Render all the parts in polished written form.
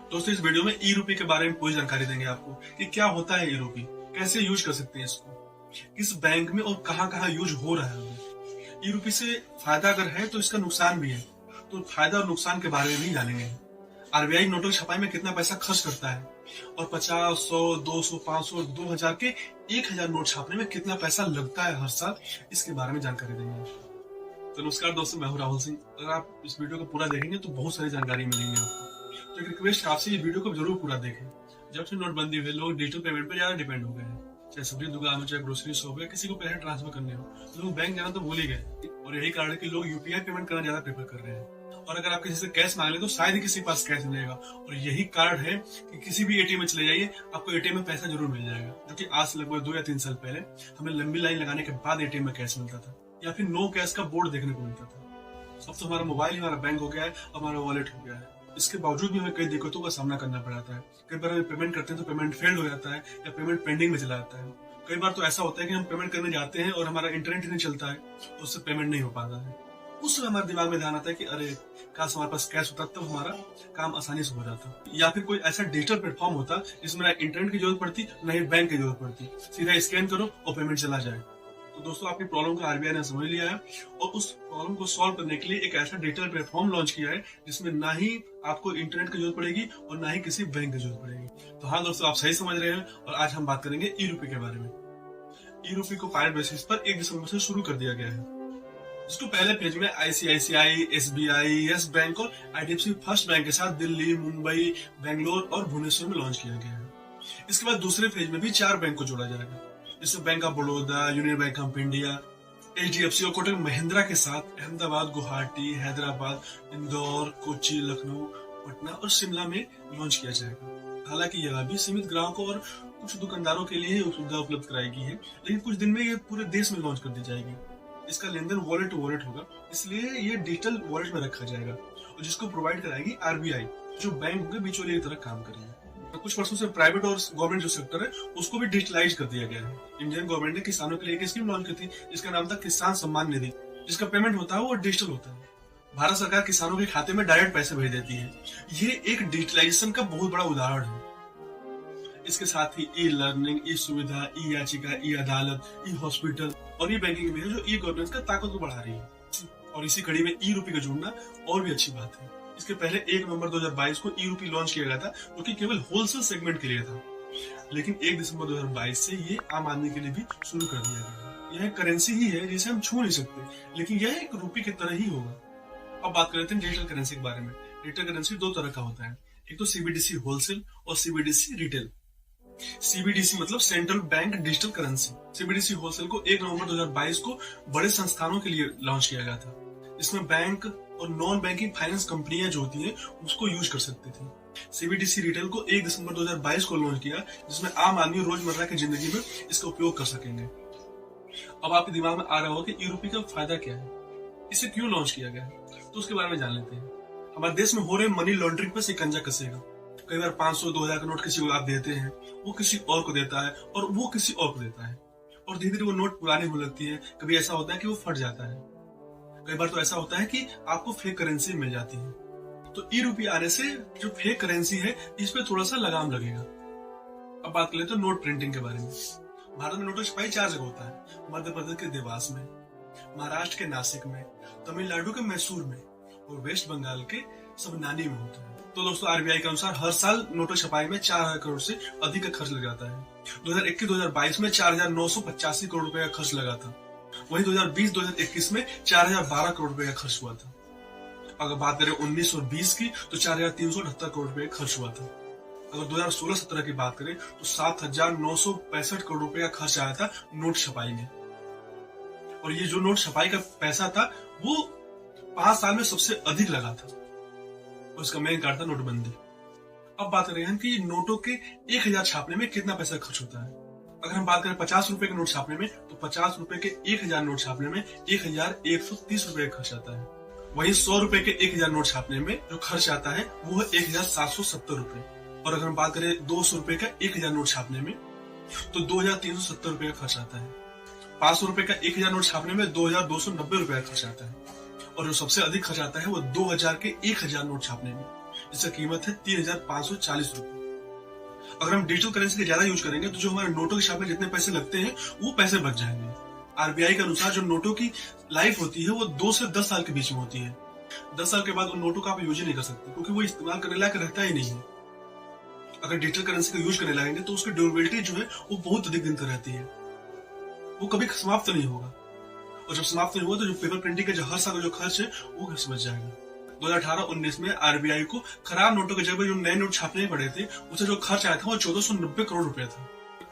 दोस्तों इस वीडियो में ई रूपी के बारे में पूरी जानकारी देंगे आपको कि क्या होता है ई रूपी, कैसे यूज कर सकते हैं इसको, किस बैंक में और कहां कहां यूज हो रहा है। ई रूपी से फायदा अगर है तो इसका नुकसान भी है, तो फायदा और नुकसान के बारे में भी जानेंगे। आरबीआई नोटों की छपाई में कितना पैसा खर्च करता है और 50, 100, 200, 500, 2000 के 1000 नोट छापने में कितना पैसा लगता है हर साल, इसके बारे में जानकारी देंगे। तो नमस्कार दोस्तों, मैं हूं राहुल सिंह। अगर आप इस वीडियो को पूरा देखेंगे तो बहुत सारी जानकारी मिलेंगी आपको। तो एक रिक्वेस्ट आपसे, ये वीडियो को जरूर पूरा देखें। जब से नोटबंदी हुई, लोग डिजिटल पेमेंट पर ज्यादा डिपेंड हो गए हैं। चाहे सब्जी दुकान हो, चाहे ग्रोसरी शॉप है, किसी को पैसे ट्रांसफर करने हो, लोग बैंक जाना तो भूल ही गए। और यही कारण है कि लोग यूपीआई पेमेंट करना ज्यादा प्रेफर कर रहे हैं। और अगर आप किसी से कैश मांग ले तो शायद ही किसी के पास कैश मिलेगा। और यही कारण है कि किसी भी एटीएम में चले जाइए, आपको एटीएम में पैसा जरूर मिल जाएगा। जो कि आज से लगभग 2 या 3 साल पहले हमें लंबी लाइन लगाने के बाद एटीएम में कैश मिलता था, या फिर नो कैश का बोर्ड देखने को मिलता था। अब तो हमारा मोबाइल ही हमारा बैंक हो गया है, हमारा वॉलेट हो गया है। इसके बावजूद भी हमें कई दिक्कतों का सामना करना पड़ता है। कई बार हम पेमेंट करते हैं तो पेमेंट फेल्ड हो जाता है या पेमेंट पेंडिंग में चला जाता है। कई बार तो ऐसा होता है कि हम पेमेंट करने जाते हैं और हमारा इंटरनेट ही नहीं चलता है, तो उससे पेमेंट नहीं हो पाता है। उस समय हमारे दिमाग में ध्यान आता है कि अरे काश हमारे पास कैश होता, तब हमारा काम आसानी से हो जाता। या फिर कोई ऐसा डिजिटल प्लेटफॉर्म होता जिसमें ना इंटरनेट की जरूरत पड़ती, ना ही बैंक की जरूरत पड़ती, सीधा स्कैन करो और पेमेंट चला जाए। तो दोस्तों, आपकी प्रॉब्लम को आरबीआई ने समझ लिया है और उस प्रॉब्लम को सॉल्व करने के लिए एक ऐसा डिजिटल प्लेटफॉर्म लॉन्च किया है जिसमें ना ही आपको इंटरनेट की जरूरत पड़ेगी और ना ही किसी बैंक की जरूरत पड़ेगी। तो हाँ दोस्तों, आप सही समझ रहे हैं। और आज हम बात करेंगे ई रूपी के बारे में। ई रूपी को पायलट बेसिस पर 1 दिसंबर से शुरू कर दिया गया है, जिसको पहले फेज में आईसीआईसीआई, एसबीआई, यस बैंक और आईडीएफसी फर्स्ट बैंक के साथ दिल्ली, मुंबई, बेंगलोर और भुवनेश्वर में लॉन्च किया गया है। इसके बाद दूसरे फेज में भी 4 बैंक को जोड़ा जाएगा, जैसे bank of Baroda, union bank of India, HDFC और कोटक महिंद्रा के साथ अहमदाबाद, गुवाहाटी, हैदराबाद, इंदौर, कोच्चि, लखनऊ, पटना और शिमला में लॉन्च किया जाएगा। हालांकि यह भी सीमित ग्राहकों और कुछ दुकानदारों के लिए सुविधा उपलब्ध कराई गई है, लेकिन कुछ दिन में ये पूरे देश में लॉन्च कर दी जाएगी। इसका लेन देन वॉलेट टू वॉलेट होगा, इसलिए ये डिजिटल वॉलेट में रखा जाएगा और जिसको प्रोवाइड कराएगी आरबीआई, जो बैंक के बिचौलिए की तरह काम करेगी। कुछ वर्षों से प्राइवेट और गवर्नमेंट जो सेक्टर है उसको भी डिजिटलाइज कर दिया गया है। इंडियन गवर्नमेंट ने किसानों के लिए एक स्कीम लॉन्च की थी जिसका नाम था किसान सम्मान निधि, जिसका पेमेंट होता है वो डिजिटल होता है। भारत सरकार किसानों के खाते में डायरेक्ट पैसे भेज देती है। ये एक डिजिटलाइजेशन का बहुत बड़ा उदाहरण है। इसके साथ ही ई लर्निंग, ई सुविधा, ई याचिका, ई अदालत, ई हॉस्पिटल और ई बैंकिंग भी है, जो ई गवर्नेंस का ताकत को बढ़ा रही है। और इसी कड़ी में ई रूपी का जुड़ना और भी अच्छी बात है। इसके पहले 1 नवंबर 2022 को ई रूपी लॉन्च किया गया था, जो कि केवल होलसेल सेगमेंट के लिए था। लेकिन 1 दिसंबर 2022 से ये आम आदमी के लिए भी शुरू कर दिया गया। यह करेंसी ही है जिसे हम छू नहीं सकते, लेकिन यह एक रूपी की तरह ही होगा। अब बात कर लेते हैं डिजिटल करेंसी के बारे में। डिजिटल करेंसी 2 तरह का होता है, एक तो सीबीडीसी होलसेल और सीबीडीसी रिटेल। सीबीडीसी मतलब central bank digital currency. CBDC wholesale को 1 नवंबर 2022 को बड़े संस्थानों के लिए लॉन्च किया गया था, इसमें बैंक और नॉन बैंकिंग फाइनेंस कंपनियां जो होती हैं उसको यूज कर सकती थी। सीबीडीसी रिटेल को 1 दिसंबर 2022 को लॉन्च किया, जिसमें आम आदमी रोजमर्रा की जिंदगी में इसका उपयोग कर सकेंगे। अब आपके दिमाग में आ रहा होगा कि ई रूपी का फायदा क्या है, इसे क्यों लॉन्च किया गया, तो उसके बारे में जान लेते हैं। हमारे देश में हो रहे मनी लॉन्ड्रिंग पर शिकंजा कसेगा। कई बार 500, 2000 का नोट किसी को आप देते हैं, वो किसी और को देता है और वो किसी और को देता है, और धीरे धीरे वो नोट पुरानी होने लगती है। कभी ऐसा होता है कि वो फट जाता है, कई बार तो ऐसा होता है कि आपको फेक करेंसी मिल जाती है। तो ई रूपी आने से जो फेक करेंसी है, इस पे थोड़ा सा लगाम लगेगा। अब बात कर लेते हैं नोट प्रिंटिंग के बारे में। भारत में नोटों की छपाई 4 जगह होता है, मध्य प्रदेश के देवास में, महाराष्ट्र के नासिक में, तमिलनाडु के मैसूर में और वेस्ट बंगाल के सबनानी में होता है। तो दोस्तों, आरबीआई के अनुसार हर साल नोटों छपाई में 4000 करोड़ से अधिक का खर्च लग जाता है। 2021-2022 में 4985 करोड़ रुपए का खर्च लगा था। वहीं 2020-2021 में 4012 करोड़ रुपए का खर्च हुआ था। अगर बात करें 19 और 20 की, तो 4378 करोड़ रुपए का खर्च हुआ था। अगर 2016-17 की बात करें तो 7965 करोड़ रुपए का खर्च आया था नोट छपाई में। और ये जो नोट छपाई का पैसा था वो 5 साल में सबसे अधिक लगा था। उसका मेन कारण था नोटबंदी। अब बात करें हम कि नोटों के 1000 छापने में कितना पैसा खर्च होता है। अगर हम बात करें 50 रुपए के नोट छापने में, तो 50 रुपए के 1000 नोट छापने में 1130 रुपए का खर्च आता है। वहीं 100 रुपए के 1000 नोट छापने में जो खर्च आता है वो है 1770 रुपए। और अगर हम बात करें 200 रुपए का 1000 नोट छापने में, तो 2370 रुपए का खर्च आता है। 500 रुपए का 1000 नोट छापने में 2290 रुपए का खर्च आता है। और जो सबसे अधिक खर्च आता है वो 2000 के 1000 नोट छापने में, जिसका कीमत है 3,540 रुपए। अगर हम डिजिटल करेंसी का ज्यादा यूज करेंगे तो जो हमारे नोटों के छाप में जितने पैसे लगते हैं वो पैसे बच जाएंगे। आरबीआई के अनुसार जो नोटों की लाइफ होती है वो 2 से 10 साल के बीच में होती है। 10 साल के बाद उन नोटों का आप यूज ही नहीं कर सकते, क्योंकि वो इस्तेमाल करने लायक रहता ही नहीं है। अगर डिजिटल करेंसी का यूज करने लगेंगे तो उसकी ड्यूरेबिलिटी जो है वो बहुत अधिक दिन तक रहती है, वो कभी समाप्त नहीं होगा। और जब समाप्त नहीं हुआ तो जो पेपर प्रिंटिंग का जो हर साल का जो खर्च है वो कैसे बच जाएगा। 2018-19 में आरबीआई को खराब नोटों के जगह जो नए नोट छापने पड़े थे उससे जो खर्च आया था वो 1490 करोड़ रुपया था।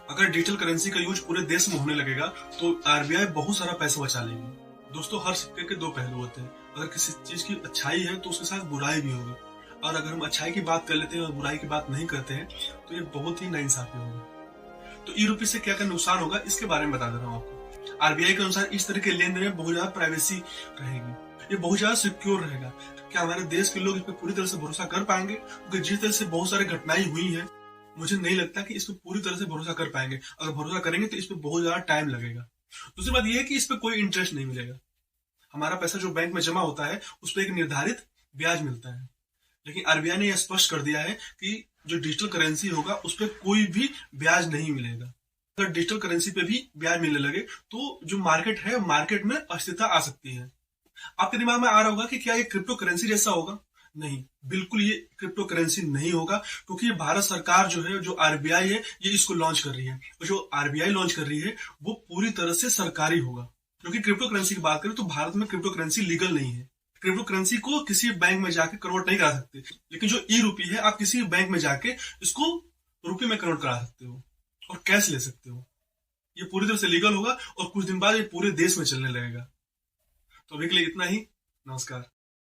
अगर डिजिटल करेंसी का यूज पूरे देश में होने लगेगा तो आरबीआई बहुत सारा पैसा बचा लेगी। दोस्तों, हर सिक्के के दो पहलू होते हैं। अगर किसी चीज की अच्छाई है तो उसके साथ बुराई भी होगी, और अगर हम अच्छाई की बात कर लेते हैं और बुराई की बात नहीं करते हैं तो ये बहुत ही नाइंसाफी होगा। तो ई रूपी से क्या क्या नुकसान होगा इसके बारे में बता दे रहा हूँ आपको। आरबीआई के अनुसार इस तरह के लेन देन में बहुत ज्यादा प्राइवेसी रहेगी, ये बहुत ज्यादा सिक्योर रहेगा। क्या हमारे देश के लोग इस पर पूरी तरह से भरोसा कर पाएंगे? क्योंकि जिस तरह से बहुत सारी घटनाएं हुई हैं, मुझे नहीं लगता कि इस पर पूरी तरह से भरोसा कर पाएंगे। अगर भरोसा करेंगे तो इस पर बहुत ज्यादा टाइम लगेगा। दूसरी बात यह है कि इस पर कोई इंटरेस्ट नहीं मिलेगा। हमारा पैसा जो बैंक में जमा होता है उस पर एक निर्धारित ब्याज मिलता है, लेकिन आरबीआई ने यह स्पष्ट कर दिया है कि जो डिजिटल करेंसी होगा उस पर कोई भी ब्याज नहीं मिलेगा। अगर डिजिटल करेंसी पे भी ब्याज मिलने लगे तो जो मार्केट है, मार्केट में अस्थिरता आ सकती है। आपके दिमाग में आ रहा होगा कि क्या ये क्रिप्टो करेंसी जैसा होगा? नहीं, बिल्कुल ये क्रिप्टो करेंसी नहीं होगा, क्योंकि ये भारत सरकार जो है, जो आरबीआई है, ये इसको लॉन्च कर रही है। और जो आरबीआई लॉन्च कर रही है वो पूरी तरह से सरकारी होगा। क्योंकि क्रिप्टो करेंसी की बात करें तो भारत में क्रिप्टो करेंसी लीगल नहीं है। क्रिप्टो करेंसी को किसी बैंक में जाके कन्वर्ट नहीं करा सकते, लेकिन जो ई रूपी है आप किसी बैंक में जाके इसको रुपये में कन्वर्ट करा सकते हो और कैश ले सकते हो। ये पूरी तरह से लीगल होगा और कुछ दिन बाद ये पूरे देश में चलने लगेगा। तो अभी के लिए इतना ही। नमस्कार।